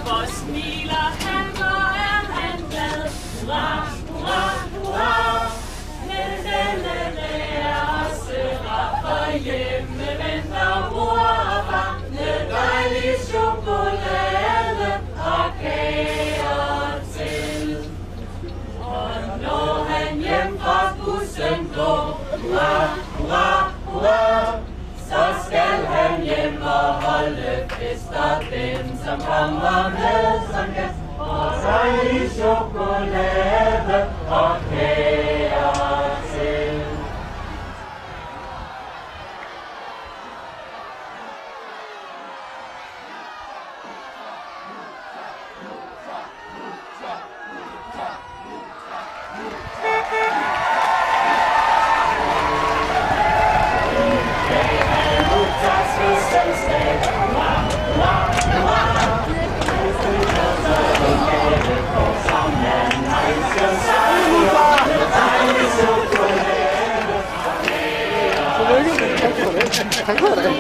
Hvor smiler han, hvor er han glad. Hurra, hurra, hurra. Lelelele er også rar, for hjemme venter mor og far med dejlig chokolade og kager til. Og når han hjem fra bussen går, hurra, hurra, hurra, så skal han hjem og holde fest, og den som kommer med som gæst får dejlig chokolade og kager til. Tak for det.